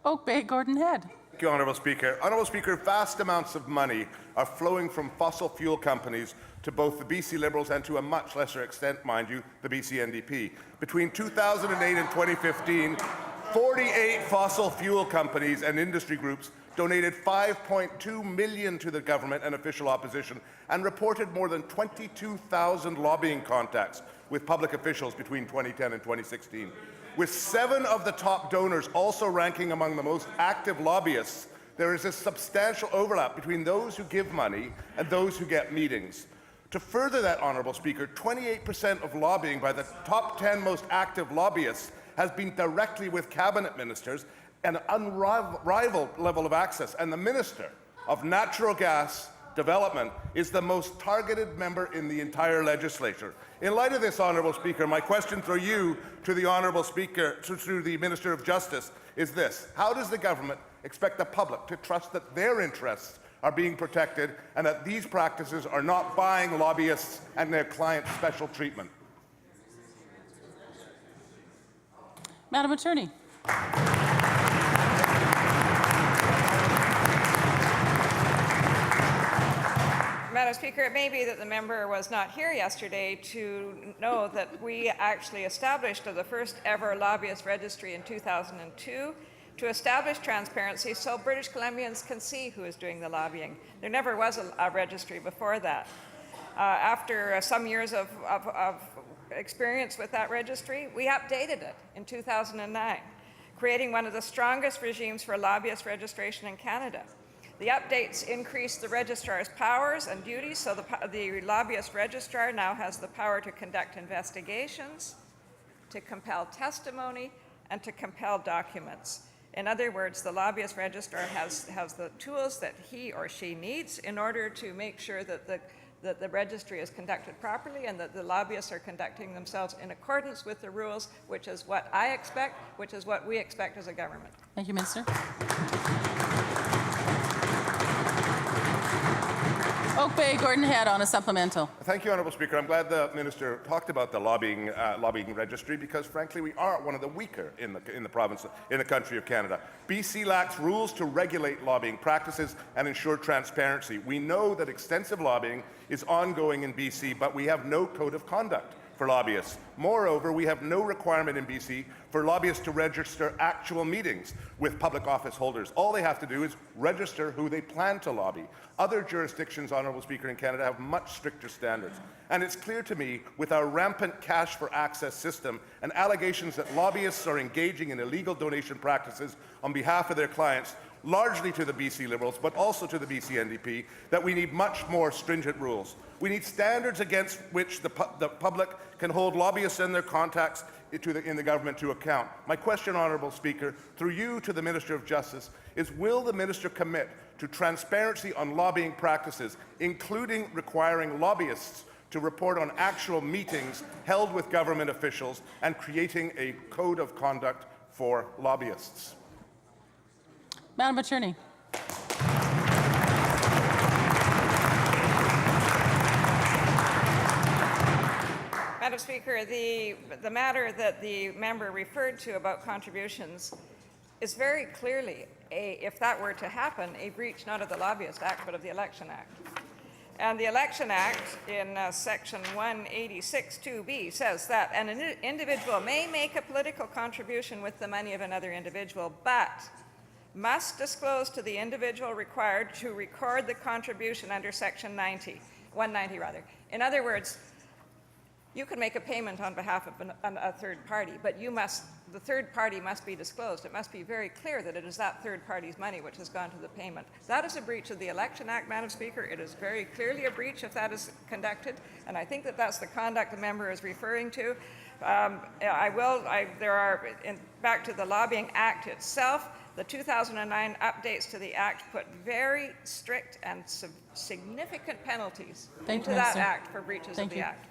Oak Bay, Gordon Head. Thank you, Honourable Speaker. Honourable Speaker, vast amounts of money are flowing from fossil fuel companies to both the BC Liberals and, to a much lesser extent, mind you, the BC NDP. Between 2008 and 2015, 48 fossil fuel companies and industry groups donated $5.2 million to the government and official opposition and reported more than 22,000 lobbying contacts with public officials between 2010 and 2016. With 7 of the top donors also ranking among the most active lobbyists, there is a substantial overlap between those who give money and those who get meetings. To further that, Honourable Speaker, 28% of lobbying by the top 10 most active lobbyists has been directly with cabinet ministers, an unrivaled level of access, and the Minister of Natural Gas Development is the most targeted member in the entire legislature. In light of this, Honourable Speaker, my question through you to the Honourable Speaker, through the Minister of Justice, is this: how does the government expect the public to trust that their interests are being protected and that these practices are not buying lobbyists and their clients special treatment? Madam Attorney. Madam Speaker, it may be that the member was not here yesterday to know that we actually established the first ever lobbyist registry in 2002 to establish transparency so British Columbians can see who is doing the lobbying. There never was a registry before that. After some years of experience with that registry, we updated it in 2009, creating one of the strongest regimes for lobbyist registration in Canada. The updates increased the registrar's powers and duties, so the lobbyist registrar now has the power to conduct investigations, to compel testimony, and to compel documents. In other words, the lobbyist registrar has the tools that he or she needs in order to make sure that the registry is conducted properly and that the lobbyists are conducting themselves in accordance with the rules, which is what I expect, which is what we expect as a government. Thank you, Minister. Oak Bay, Gordon Head on a supplemental. Thank you, Honourable Speaker. I'm glad the Minister talked about the lobbying registry because, frankly, we are one of the weaker in the province, in the country of Canada. BC lacks rules to regulate lobbying practices and ensure transparency. We know that extensive lobbying is ongoing in BC, but we have no code of conduct for lobbyists. Moreover, we have no requirement in BC for lobbyists to register actual meetings with public office holders. All they have to do is register who they plan to lobby. Other jurisdictions, Honourable Speaker, in Canada have much stricter standards. And it's clear to me, with our rampant cash for access system and allegations that lobbyists are engaging in illegal donation practices on behalf of their clients, largely to the BC Liberals, but also to the BC NDP, that we need much more stringent rules. We need standards against which the public can hold lobbyists and their contacts in the government to account. My question, Honourable Speaker, through you to the Minister of Justice, is will the Minister commit to transparency on lobbying practices, including requiring lobbyists to report on actual meetings held with government officials and creating a code of conduct for lobbyists? Madam Attorney. Madam Speaker, the matter that the member referred to about contributions is very clearly, if that were to happen, a breach not of the Lobbyist Act but of the Election Act. And the Election Act in section 186(2)(b) says that an individual may make a political contribution with the money of another individual, but must disclose to the individual required to record the contribution under section 190. In other words, you can make a payment on behalf of a third party, but the third party must be disclosed. It must be very clear that it is that third party's money which has gone to the payment. That is a breach of the Election Act, Madam Speaker. It is very clearly a breach if that is conducted, and I think that that's the conduct the member is referring to. Back to the Lobbying Act itself, the 2009 updates to the Act put very strict and significant penalties into that Act for breaches of the Act.